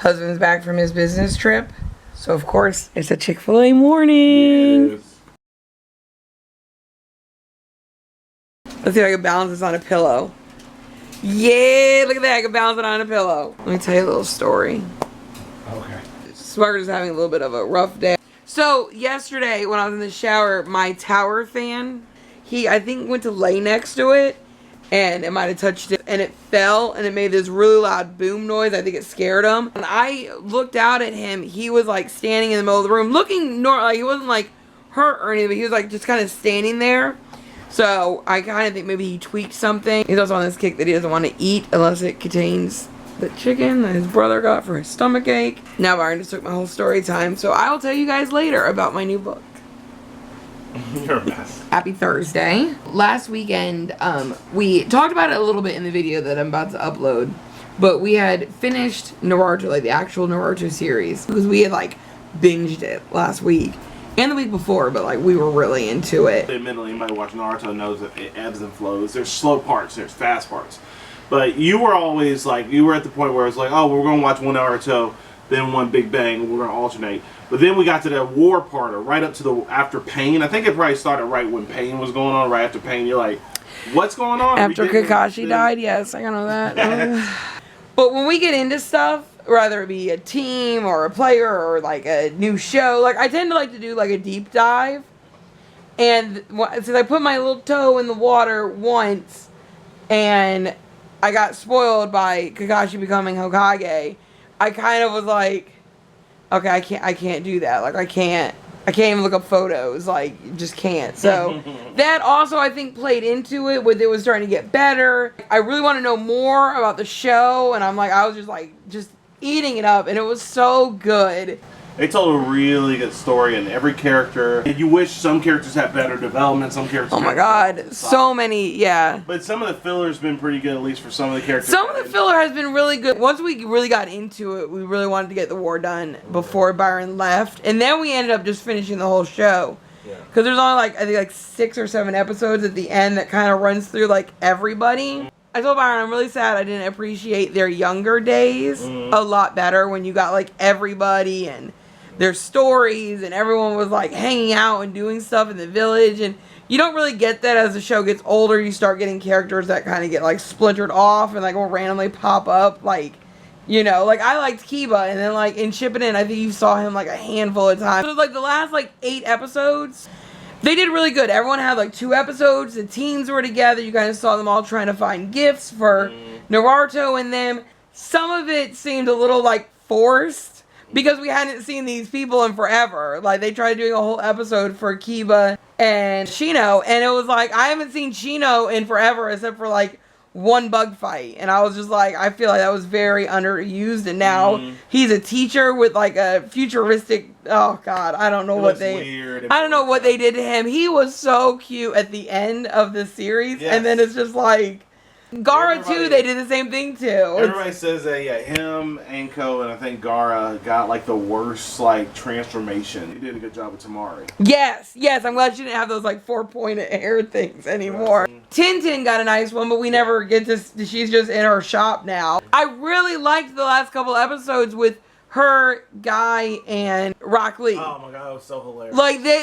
Husband's back from his business trip. So, of course, it's a Chick-fil-A morning. Yes. Let's see if I can balance this on a pillow. Yeah, look at that. I can balance it on a pillow. Let me tell you a little story. Okay. Smucker's having a little bit of a rough day. So, yesterday when I was in the shower, my tower fan, I think went to lay next to it, and it might have touched it, and it fell, and it made this really loud boom noise. I think it scared him. And I looked out at him. He was, like, standing in the middle of the room, looking normal. Like, he wasn't, like, hurt or anything, but he was, like, just kind of standing there. So, I kind of think maybe he tweaked something. He's also on this kick that he doesn't want to eat unless it contains the chicken that his brother got for his stomach ache. Now Byron just took my whole story time, so I will tell you guys later about my new book. You're a mess. Happy Thursday. Last weekend, we talked about it a little bit in the video that I'm about to upload, but we had finished Naruto, like the actual Naruto series, because we had like binged it last week and the week before, but like we were really into it. Admittedly, anybody watching Naruto knows that it ebbs and flows. There's slow parts, there's fast parts. But you were always like, you were at the point where it's like, oh, we're going to watch one Naruto, then one Big Bang, and we're going to alternate. But then we got to the war part, or right up to the after Pain. I think it probably started right when Pain was going on, right after Pain. You're like, what's going on? After Kakashi died, yes, I know that. But when we get into stuff, whether it be a team or a player or like a new show, like I tend to like to do like a deep dive. And since I put my little toe in the water once, and I got spoiled by Kakashi becoming Hokage, I kind of was like, okay, I can't do that. Like I can't even look up photos. Like just can't. So that also I think played into it with it was starting to get better. I really want to know more about the show, and I was just eating it up, and it was so good. They told a really good story in every character. And you wish some characters had better development, some characters... Oh my god, so many, yeah. But some of the filler's been pretty good, at least for some of the characters. Some of the filler has been really good. Once we really got into it, we really wanted to get the war done before Byron left. And then we ended up just finishing the whole show. Because there's only I think 6 or 7 episodes at the end that kind of runs through everybody. I told Byron I'm really sad I didn't appreciate their younger days a lot better when you got everybody and their stories and everyone was hanging out and doing stuff in the village, and you don't really get that as the show gets older. You start getting characters that kind of get splintered off and will randomly pop up, I liked Kiba, and then in Shippuden I think you saw him a handful of times. So the last 8 episodes they did really good. Everyone had 2 episodes, the teams were together, you kind of saw them all trying to find gifts for Naruto and them. Some of it seemed a little forced because we hadn't seen these people in forever. They tried doing a whole episode for Kiba and Shino, and it was I haven't seen Shino in forever except for one bug fight, and I was just I feel that was very underused, and now he's a teacher with a futuristic, oh god, I don't know what they did to him. He was so cute at the end of the series, and then it's just Gaara too, they did the same thing too. Everybody says that, yeah, him, Anko, and I think Gaara got the worst transformation. He did a good job with Tamari. Yes, I'm glad she didn't have those 4-pointed hair things anymore. Tintin got a nice one, but we never get to, she's just in her shop now. I really liked the last couple episodes with her, Guy, and Rock Lee. Oh my god, it was so hilarious.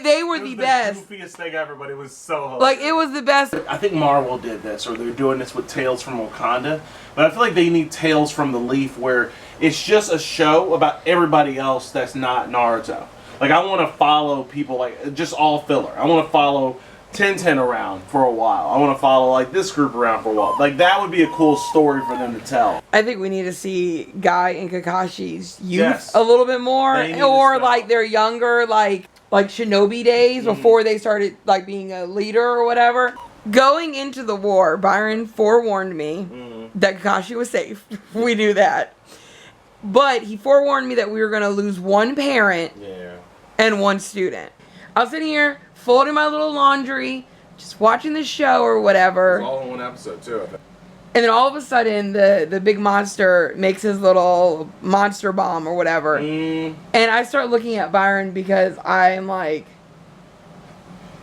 They were the best. The goofiest thing ever, but it was so hilarious. It was the best. I think Marvel did this, or they're doing this with Tales from Wakanda. But I feel like they need Tales from the Leaf, where it's just a show about everybody else that's not Naruto. I want to follow people, just all filler. I want to follow Tintin around for a while. I want to follow this group around for a while. That would be a cool story for them to tell. I think we need to see Guy and Kakashi's youth a little bit more, or their younger shinobi days before they started being a leader or whatever. Going into the war, Byron forewarned me that Kakashi was safe. We knew that, but he forewarned me that we were going to lose one parent and one student. I was sitting here folding my little laundry, just watching the show or whatever. It was all in one episode too, I think. And then all of a sudden, the big monster makes his little monster bomb or whatever. And I start looking at Byron because I'm yeah,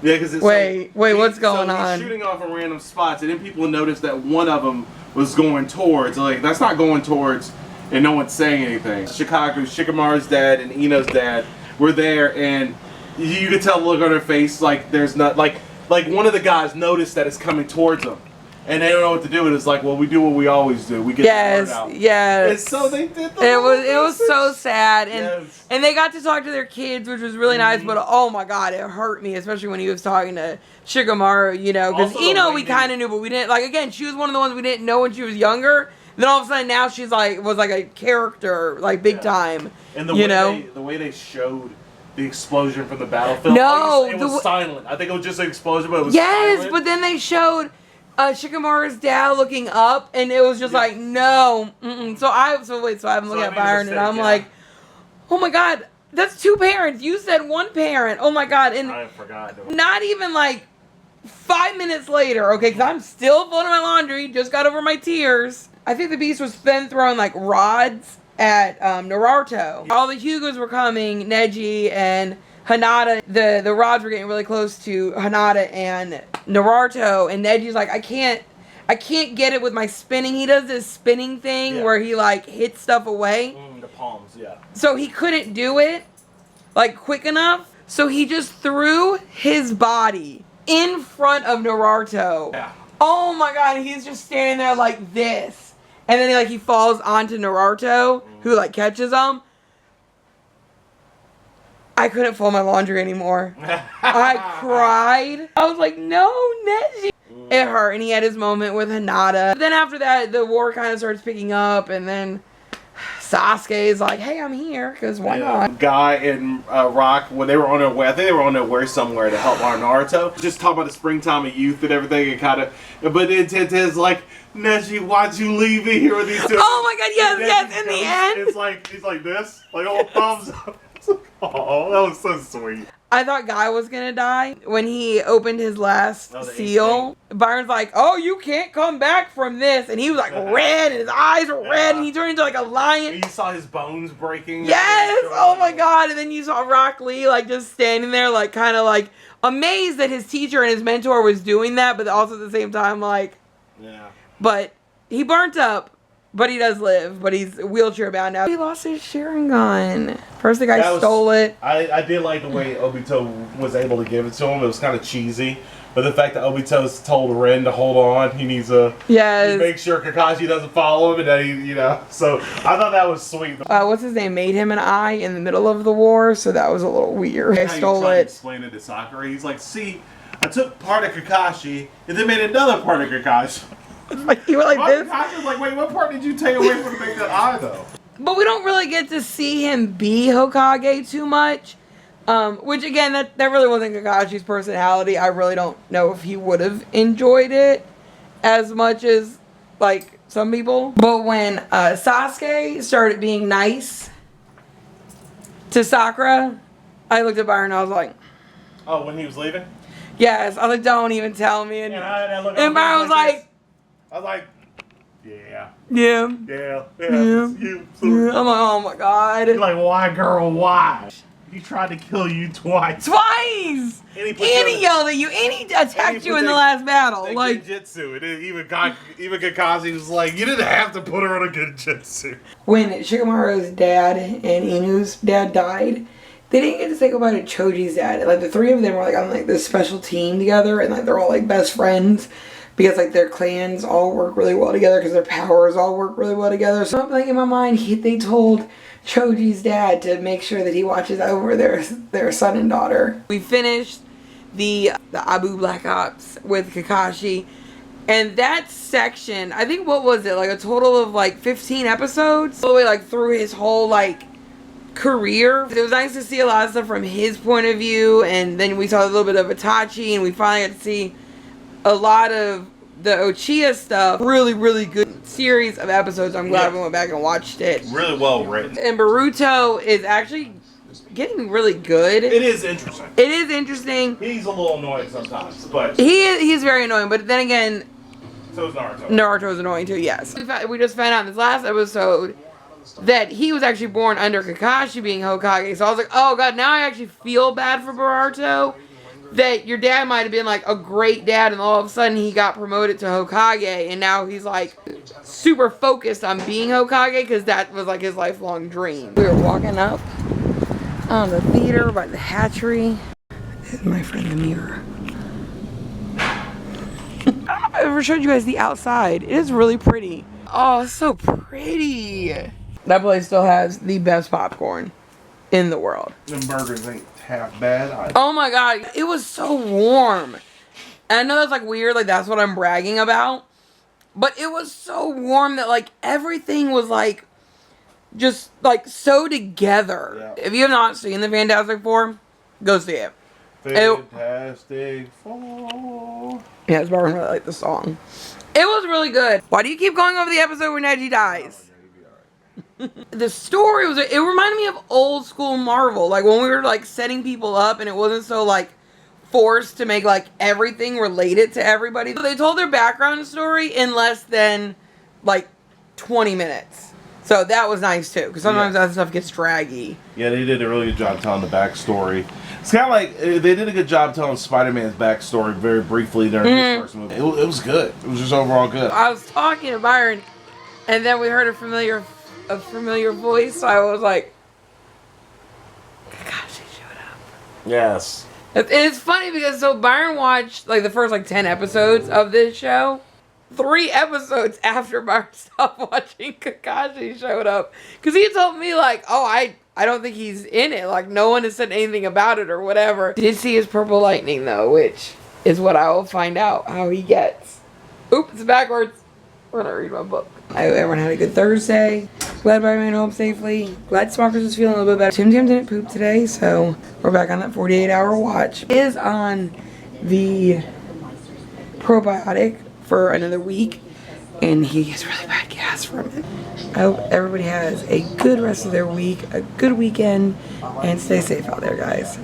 because it's wait, what's going on? He's shooting off in random spots, and then people notice that one of them was going towards, that's not going towards and no one's saying anything. Shikamaru's dad and Ino's dad were there, and you could tell the look on their face like there's not like one of the guys noticed that it's coming towards them. And they don't know what to do. And it's like, well, we do what we always do. We get the word out. Yes. And so they did the It was so sad. And Yes. and they got to talk to their kids, which was really nice. But oh my God, it hurt me, especially when he was talking to Shikamaru, you know. Because Also, Ino we kind of knew, but we didn't. Like, again, she was one of the ones we didn't know when she was younger. Then all of a sudden now she's like, was like a character, like big time. And the way they showed the explosion from the battlefield. No. It was silent. I think it was just an explosion, but it was Yes, silent. but then they showed Shikamaru's dad looking up, and it was just like, no. So I'm looking at Byron, and I'm like, oh my God, that's two parents. You said one parent. Oh my God. And I forgot. not even like 5 minutes later, okay, because I'm still folding my laundry, just got over my tears. I think the Beast was then throwing like rods at Naruto. All the Hyugos were coming, Neji and Hinata. The rods were getting really close to Hinata and Naruto, and Neji's like, I can't get it with my spinning. He does this spinning thing where he like hits stuff away. The palms, yeah. So he couldn't do it like quick enough. So he just threw his body in front of Naruto. Yeah. Oh my God, he's just standing there like this. And then he falls onto Naruto, who like catches him. I couldn't fold my laundry anymore. I cried. I was like, no, Neji. It hurt, and he had his moment with Hinata. Then after that, the war kind of starts picking up, and then Sasuke's like, hey, I'm here, because why not? Guy and Rock, when they were on their way, I think they were on their way somewhere to help our Naruto. Just talk about the springtime of youth and everything, and kind of, but it's like, Neji, why'd you leave me here with these two? Oh my God, yes, in the end. It's like, he's like this, like all thumbs up. Oh, that was so sweet. I thought Guy was gonna die when he opened his last seal. Byron's like, oh, you can't come back from this. And he was like red, and his eyes were red, and he turned into like a lion. And you saw his bones breaking. Yes! Oh my God. And then you saw Rock Lee like just standing there like kind of like amazed that his teacher and his mentor was doing that, but also at the same time like... Yeah. But he burnt up. But he does live, but he's wheelchair bound now. He lost his Sharingan. First the guy stole it. I did like the way Obito was able to give it to him. It was kind of cheesy. But the fact that Obito's told Ren to hold on, he needs to make sure Kakashi doesn't follow him, and then he, So I thought that was sweet. What's his name? Made him an eye in the middle of the war, so that was a little weird. I stole it. Explain it to Sakura. He's like, see, I took part of Kakashi, and then made another part of Kakashi. Like, you were like this? I was like, wait, what part did you take away from to make that eye, though? But we don't really get to see him be Hokage too much. Which, again, that really wasn't Kakashi's personality. I really don't know if he would have enjoyed it as much as, like, some people. But when Sasuke started being nice to Sakura, I looked at Byron and I was like... Oh, when he was leaving? Yes. I was like, don't even tell me. And Byron was like... I was like, yeah. Yeah. Yeah. I'm like, oh my God. You're like, why, girl, why? He tried to kill you twice. Twice! And he yelled at you, and he attacked you in the last battle. Like Genjutsu. Even Kakashi was like, you didn't have to put her on a Genjutsu. When Shikamaru's dad and Inu's dad died, they didn't get to say goodbye to Choji's dad. Like, the three of them were like on like this special team together, and like they're all like best friends. Because, like, their clans all work really well together because their powers all work really well together. So, I'm like, in my mind, they told Choji's dad to make sure that he watches over their son and daughter. We finished the Abu Black Ops with Kakashi. And that section, I think, what was it? Like, a total of, like, 15 episodes? All the way, like, through his whole, like, career. It was nice to see a lot of stuff from his point of view. And then we saw a little bit of Itachi. And we finally got to see... a lot of the Uchiha stuff. Really, really good series of episodes. I'm glad we went back and watched it. Really well written. And Boruto is actually getting really good. It is interesting. It is interesting. He's a little annoying sometimes, but... He's very annoying, but then again... So is Naruto. Naruto's annoying too, yes. We just found out in this last episode that he was actually born under Kakashi being Hokage. So I was like, oh God, now I actually feel bad for Boruto. that your dad might have been like a great dad, and all of a sudden he got promoted to Hokage, and now he's like super focused on being Hokage because that was like his lifelong dream. We were walking up on the theater by the hatchery. This is my friend Amira. I don't know if I ever showed you guys the outside. It is really pretty. Oh, it's so pretty. That place still has the best popcorn in the world. Them burgers ain't half bad. Oh my god, it was so warm. And I know that's like weird, like that's what I'm bragging about. But it was so warm that like everything was like just like so together. Yeah. If you have not seen the Fantastic Four, go see it. Fantastic Four. Yeah, it's Byron really like the song. It was really good. Why do you keep going over the episode where Neji dies? The story was, it reminded me of old school Marvel, like when we were like setting people up and it wasn't so like forced to make like everything related to everybody. So they told their background story in less than like 20 minutes. So that was nice too, because sometimes that stuff gets draggy. Yeah, they did a really good job telling the backstory. It's kind of like they did a good job telling Spider-Man's backstory very briefly during his first movie. It was good. It was just overall good. I was talking to Byron, and then we heard a familiar voice, so I was like, Kakashi showed up. Yes. It's funny because so Byron watched like the first like 10 episodes of this show. 3 episodes after Byron stopped watching, Kakashi showed up. Because he told me like, oh, I don't think he's in it. Like no one has said anything about it or whatever. Did see his purple lightning though, which is what I will find out how he gets. Oops, it's backwards. We're gonna read my book. I hope everyone had a good Thursday. Glad Byron made home safely. Glad Smockers is feeling a little bit better. Tim Tam didn't poop today, so we're back on that 48-hour watch. He is on the probiotic for another week, and he gets really bad gas from it. I hope everybody has a good rest of their week, a good weekend, and stay safe out there, guys.